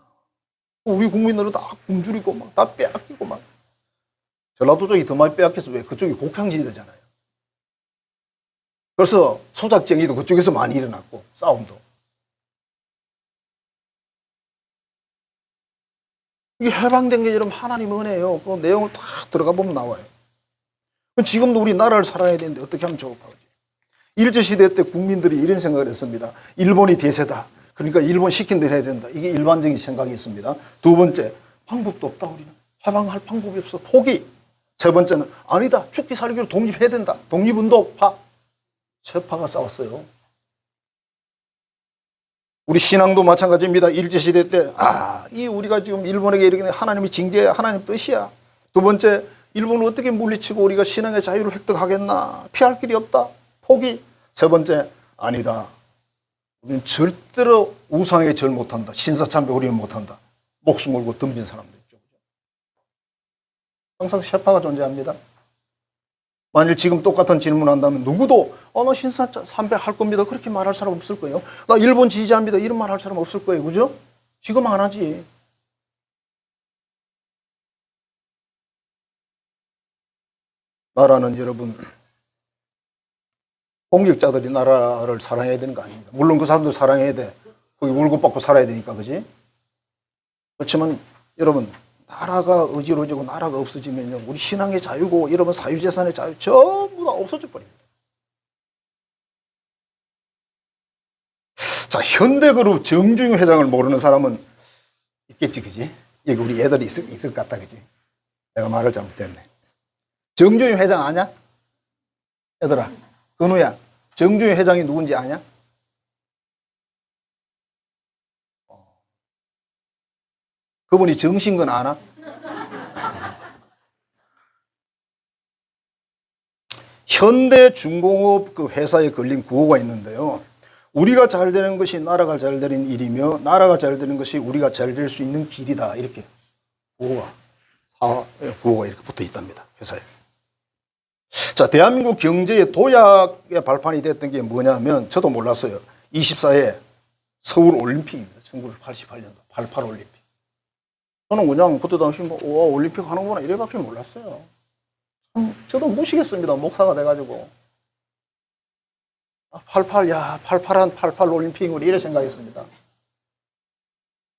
우리 국민들은 다 굶주리고 막 다 빼앗기고 막. 전라도 쪽이 더 많이 빼앗겼어. 왜? 그쪽이 곡창지대잖아요. 그래서 소작쟁이도 그쪽에서 많이 일어났고 싸움도. 이게 해방된 게 여러분 하나님 은혜예요. 그 내용을 다 들어가 보면 나와요. 지금도 우리 나라를 살아야 되는데 어떻게 하면 좋을까? 일제시대 때 국민들이 이런 생각을 했습니다. 일본이 대세다. 그러니까 일본 시킨 대로 해야 된다. 이게 일반적인 생각이 있습니다. 두 번째, 방법도 없다. 우리는 해방할 방법이 없어. 포기. 세 번째는 아니다. 죽기 살기로 독립해야 된다. 독립운동파. 세 파가 싸웠어요. 우리 신앙도 마찬가지입니다. 일제시대 때 이 우리가 지금 일본에게 이렇게 하나님이 징계야. 하나님 뜻이야. 두 번째, 일본을 어떻게 물리치고 우리가 신앙의 자유를 획득하겠나. 피할 길이 없다. 포기. 세 번째, 아니다. 우리는 절대로 우상에게 절 못한다. 신사참배 우리는 못한다. 목숨 걸고 덤빈 사람들 있죠. 항상 셰파가 존재합니다. 만일 지금 똑같은 질문 한다면 누구도 나 신사참배 할 겁니다. 그렇게 말할 사람 없을 거예요. 나 일본 지지합니다. 이런 말 할 사람 없을 거예요. 그죠? 지금 안 하지. 나라는 여러분 공직자들이 나라를 사랑해야 되는 거 아닙니다. 물론 그 사람들 사랑해야 돼. 거기 월급 받고 살아야 되니까, 그지? 그렇지만 여러분, 나라가 어지러지고 나라가 없어지면요, 우리 신앙의 자유고 여러분 사유재산의 자유 전부 다 없어져 버립니다. 자, 현대그룹 정주영 회장을 모르는 사람은 있겠지, 그지? 여기 우리 애들이 있을 것 같다, 그지? 내가 말을 잘못했네. 정주영 회장 아냐? 얘들아, 근우야, 정주영 회장이 누군지 아냐? 그분이 정신건 아나? 현대중공업 그 회사에 걸린 구호가 있는데요. 우리가 잘 되는 것이 나라가 잘 되는 일이며 나라가 잘 되는 것이 우리가 잘 될 수 있는 길이다. 이렇게 구호가 이렇게 붙어 있답니다. 회사에. 자, 대한민국 경제의 도약의 발판이 됐던 게 뭐냐면 저도 몰랐어요. 24회 서울 올림픽입니다. 1988년도 88 올림픽. 저는 그냥 그때 당시 올림픽 하는구나 이래밖에 몰랐어요. 저도 무시했습니다. 목사가 돼가지고. 88 올림픽을 이래 생각했습니다.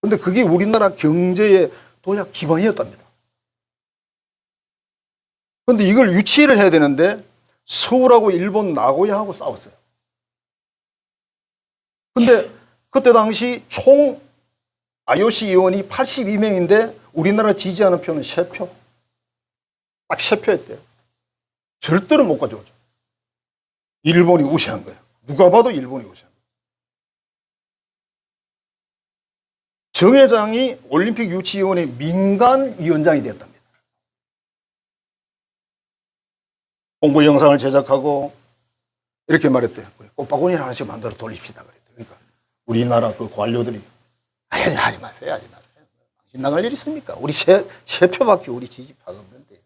근데 그게 우리나라 경제의 도약 기반이었답니다. 근데 이걸 유치를 해야 되는데 서울하고 일본 나고야하고 싸웠어요. 근데 그때 당시 총 IOC 의원이 82명인데 우리나라 지지하는 표는 3표. 딱 3표였대요. 절대로 못 가져오죠. 일본이 우세한 거예요. 누가 봐도 일본이 우세한 거예요. 정 회장이 올림픽 유치위원회 민간위원장이 됐답니다. 홍보 영상을 제작하고 이렇게 말했대요. 꽃바구니 하나씩 만들어 돌립시다. 그랬대요. 그러니까 우리나라 그 관료들이 하지 마세요. 당신 나갈 일 있습니까? 우리 세 표밖에 우리 지지파가 없는데.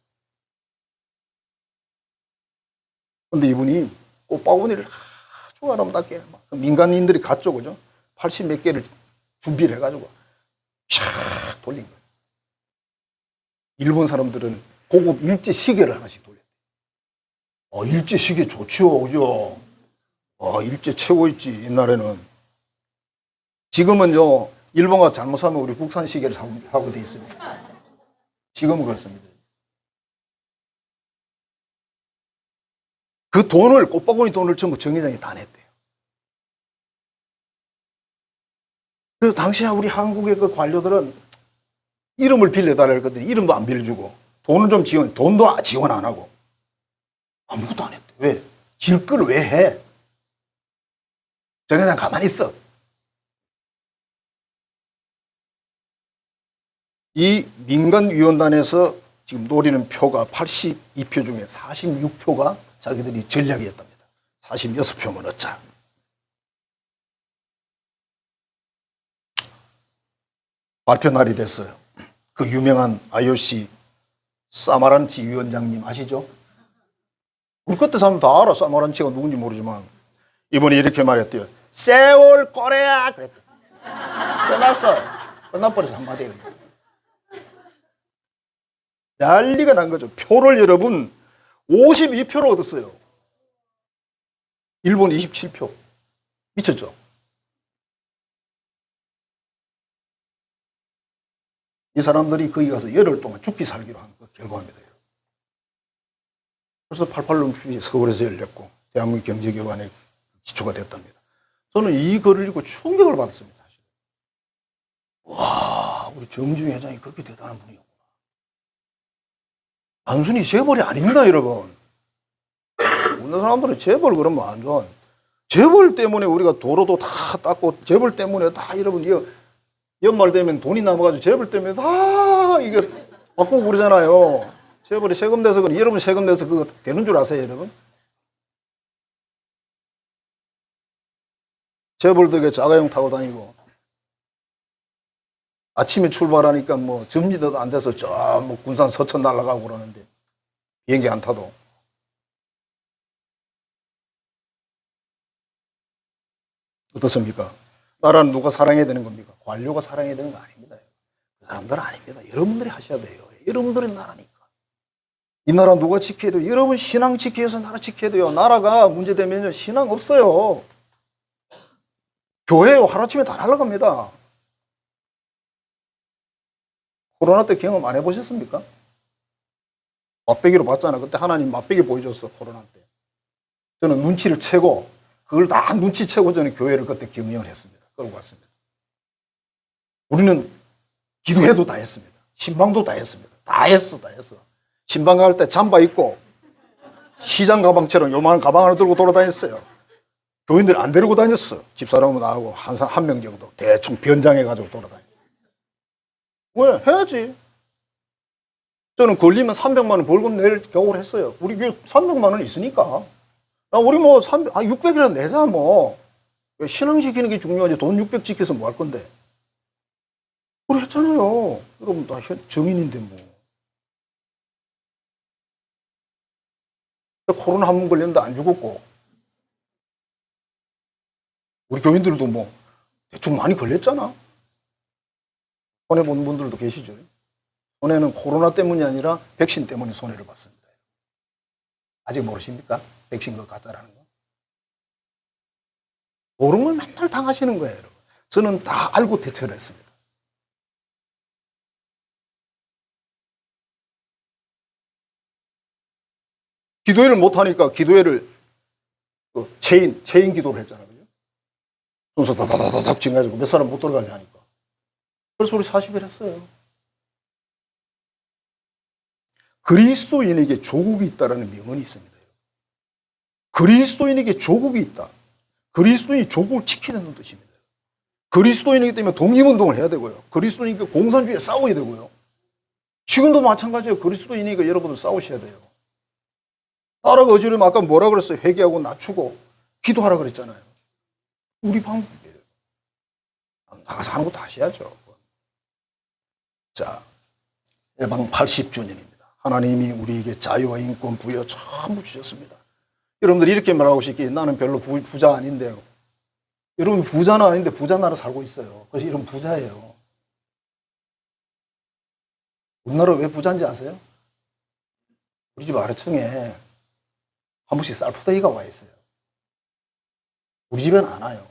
그런데 이분이 꽃바구니를 아주 아름답게 민간인들이 갔죠, 그죠? 80 몇 개를 준비를 해가지고 촥 돌린 거예요. 일본 사람들은 고급 일제 시계를 하나씩 돌렸어요. 일제 시계 좋죠, 그죠? 일제 최고 있지, 옛날에는. 지금은요, 일본가 잘못 사면 우리 국산 시계를 사고 돼 있습니다. 지금은 그렇습니다. 그 돈을, 꽃바구니 돈을 전부 정 회장이 다 냈대요. 그 당시에 우리 한국의 그 관료들은 이름을 빌려달라고 했더니 이름도 안 빌려주고 돈을 좀 돈도 지원 안 하고 아무것도 안 했대. 왜? 질거를 왜 해? 정 회장 가만히 있어. 이 민간위원단에서 지금 노리는 표가 82표 중에 46표가 자기들이 전략이었답니다. 46표면 얻자. 발표 날이 됐어요. 그 유명한 IOC 사마란치 위원장님 아시죠? 우리 그때 사람 다 알아. 사마란치가 누군지 모르지만 이번에 이렇게 말했대요. 세월 꼬레야 그랬대. 끝났어. 끝나버려서 한마디에. 난리가 난 거죠. 표를 여러분 52표를 얻었어요. 일본 27표. 미쳤죠? 이 사람들이 거기 가서 열흘 동안 죽기 살기로 한 그 결과입니다. 그래서 88 올림픽이 서울에서 열렸고 대한민국 경제기반의 기초가 됐답니다. 저는 이 글을 읽고 충격을 받았습니다. 와, 우리 정주영 회장이 그렇게 대단한 분이었구나. 단순히 재벌이 아닙니다, 여러분. 우리나라 사람들은 재벌 그러면 안 좋아. 재벌 때문에 우리가 도로도 다 닦고 재벌 때문에 다 여러분 연말 되면 돈이 남아가지고 재벌 때문에 다 이게 바꾸고 그러잖아요. 재벌이 세금 내서 그래. 여러분 세금 내서 그거 되는 줄 아세요, 여러분? 재벌 덕에 자가용 타고 다니고 아침에 출발하니까 뭐 점심도 안 돼서 저 뭐 군산 서천 날아가고 그러는데 비행기 안 타도. 어떻습니까? 나라는 누가 사랑해야 되는 겁니까? 관료가 사랑해야 되는 거 아닙니다. 그 사람들은 아닙니다. 여러분들이 하셔야 돼요. 여러분들이 나라니까. 이 나라 누가 지켜야 돼요? 여러분 신앙 지켜야 해서 나라 지켜야 돼요. 나라가 문제되면 신앙 없어요. 교회 하루아침에 다 날아갑니다. 코로나 때 경험 안 해보셨습니까? 맛배기로 봤잖아. 그때 하나님 맛배기 보여줬어. 코로나 때. 저는 눈치를 채고 그걸 다 눈치채고 저는 교회를 그때 경영을 했습니다. 끌고 갔습니다. 우리는 기도회도 다 했습니다. 신방도 다 했습니다. 다 했어. 신방 갈 때 잠바 입고 시장 가방처럼 요만한 가방 하나 들고 돌아다녔어요. 교인들 안 데리고 다녔어. 집사람은 나하고 한 명 정도 대충 변장해가지고 돌아다녔어요. 왜? 해야지. 저는 걸리면 300만 원 벌금 낼 각오를 했어요. 우리 교회 300만 원 있으니까. 우리 뭐 600이라도 내자 뭐. 신앙 지키는 게 중요하지. 돈 600 지켜서 뭐 할 건데. 그래 했잖아요. 여러분 다 정인인데 뭐. 코로나 한 번 걸렸는데 안 죽었고. 우리 교인들도 뭐 대충 많이 걸렸잖아. 손해본 분들도 계시죠. 손해는 코로나 때문이 아니라 백신 때문에 손해를 봤습니다. 아직 모르십니까? 백신 그 가짜라는 거. 모르면 맨날 당하시는 거예요, 여러분. 저는 다 알고 대처를 했습니다. 기도회를 못하니까 기도회를 체인 기도를 했잖아요. 순서 다다다닥 징가지고 몇 사람 못 들어가게 하니까. 그래서 우리 40일 했어요. 그리스도인에게 조국이 있다라는 명언이 있습니다. 그리스도인에게 조국이 있다. 그리스도인이 조국을 지켜야 된다는 뜻입니다. 그리스도인이기 때문에 독립운동을 해야 되고요. 그리스도인이니까 공산주의에 싸워야 되고요. 지금도 마찬가지예요. 그리스도인이니까 여러분들 싸우셔야 돼요. 나라가 어지르면 아까 뭐라 그랬어요? 회개하고 낮추고 기도하라 그랬잖아요. 우리 방법이에요. 나가서 하는 것도 하셔야죠. 자, 예방 80주년입니다. 하나님이 우리에게 자유와 인권 부여 전부 주셨습니다. 여러분들 이렇게 말하고 싶기 나는 별로 부자 아닌데요. 여러분 부자는 아닌데 부자 나라 살고 있어요. 그래서 이런 부자예요. 우리나라 왜 부자인지 아세요? 우리 집 아래층에 한 번씩 쌀포대기가 와 있어요. 우리 집에는 안 와요.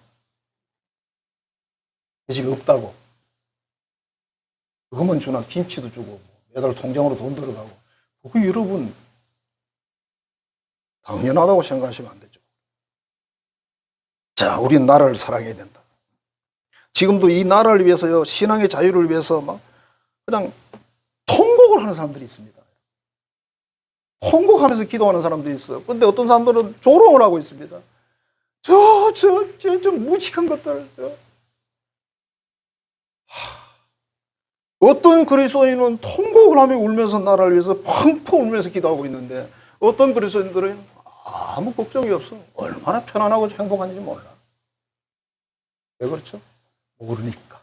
내 집에 없다고. 그것만 주나 김치도 주고 매달 통장으로 돈 들어가고. 그거 여러분 당연하다고 생각하시면 안 되죠. 자, 우리 나라를 사랑해야 된다. 지금도 이 나라를 위해서요, 신앙의 자유를 위해서 막 그냥 통곡을 하는 사람들이 있습니다. 통곡하면서 기도하는 사람들이 있어요. 근데 어떤 사람들은 조롱을 하고 있습니다. 저 무식한 것들. 어떤 그리스도인은 통곡을 하며 울면서 나라를 위해서 펑펑 울면서 기도하고 있는데 어떤 그리스도인들은 아무 걱정이 없어. 얼마나 편안하고 행복한지 몰라. 왜 그렇죠? 모르니까.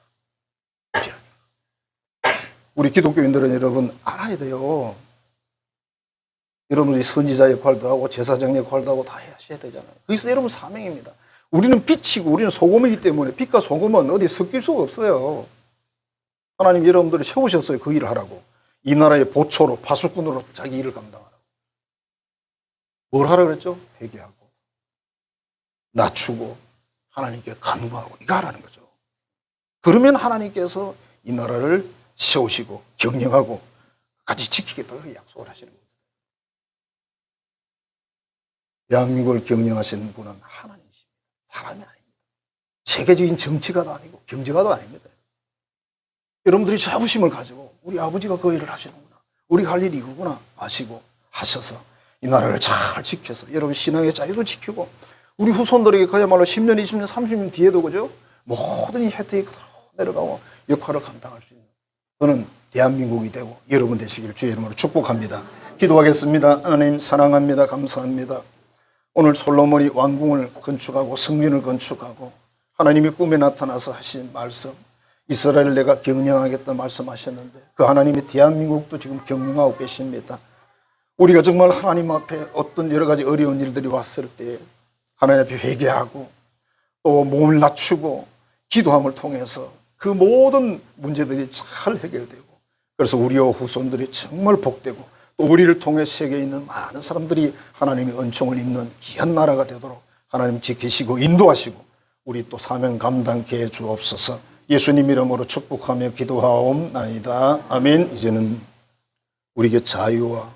우리 기독교인들은 여러분 알아야 돼요. 여러분이 선지자 역할도 하고 제사장 역할도 하고 다 하셔야 되잖아요. 그래서 여러분 사명입니다. 우리는 빛이고 우리는 소금이기 때문에 빛과 소금은 어디 섞일 수가 없어요. 하나님 여러분들을 세우셨어요. 그 일을 하라고. 이 나라의 보초로 파수꾼으로 자기 일을 감당하라고. 뭘 하라 그랬죠? 회개하고 낮추고 하나님께 간구하고 이거 하라는 거죠. 그러면 하나님께서 이 나라를 세우시고 경영하고 같이 지키겠다고 약속을 하시는 거예요. 대한민국을 경영하시는 분은 하나님이십니다. 사람이 아닙니다. 세계적인 정치가도 아니고 경제가도 아닙니다. 여러분들이 자부심을 가지고 우리 아버지가 그 일을 하시는구나. 우리가 할 일이 이거구나 아시고 하셔서 이 나라를 잘 지켜서 여러분 신앙의 자유도 지키고 우리 후손들에게 그야말로 10년, 20년, 30년 뒤에도 그죠? 모든 이 혜택이 내려가고 역할을 감당할 수 있는 그는 대한민국이 되고 여러분 되시길 주의 이름으로 축복합니다. 기도하겠습니다. 하나님 사랑합니다. 감사합니다. 오늘 솔로몬이 왕궁을 건축하고 성전을 건축하고 하나님이 꿈에 나타나서 하신 말씀 이스라엘을 내가 경영하겠다 말씀하셨는데 그 하나님이 대한민국도 지금 경영하고 계십니다. 우리가 정말 하나님 앞에 어떤 여러 가지 어려운 일들이 왔을 때 하나님 앞에 회개하고 또 몸을 낮추고 기도함을 통해서 그 모든 문제들이 잘 해결되고 그래서 우리와 후손들이 정말 복되고 또 우리를 통해 세계에 있는 많은 사람들이 하나님의 은총을 입는 귀한 나라가 되도록 하나님 지키시고 인도하시고 우리 또 사명 감당케 해 주옵소서. 예수님 이름으로 축복하며 기도하옵나이다. 아멘. 이제는 우리에게 자유와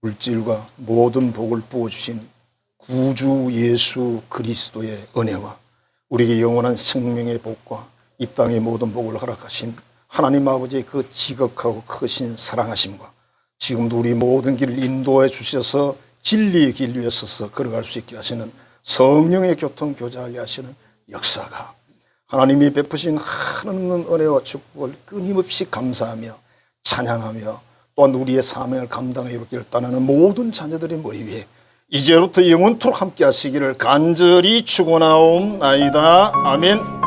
물질과 모든 복을 부어주신 구주 예수 그리스도의 은혜와 우리에게 영원한 생명의 복과 이 땅의 모든 복을 허락하신 하나님 아버지의 그 지극하고 크신 사랑하심과 지금도 우리 모든 길을 인도해 주셔서 진리의 길 위에 서서 걸어갈 수 있게 하시는 성령의 교통 교제하게 하시는 역사가 하나님이 베푸신 한없는 은혜와 축복을 끊임없이 감사하며 찬양하며 또한 우리의 사명을 감당해 이루기를 따르는 모든 자녀들의 머리 위에 이제부터 영원토록 함께 하시기를 간절히 축원하옵나이다. 아멘.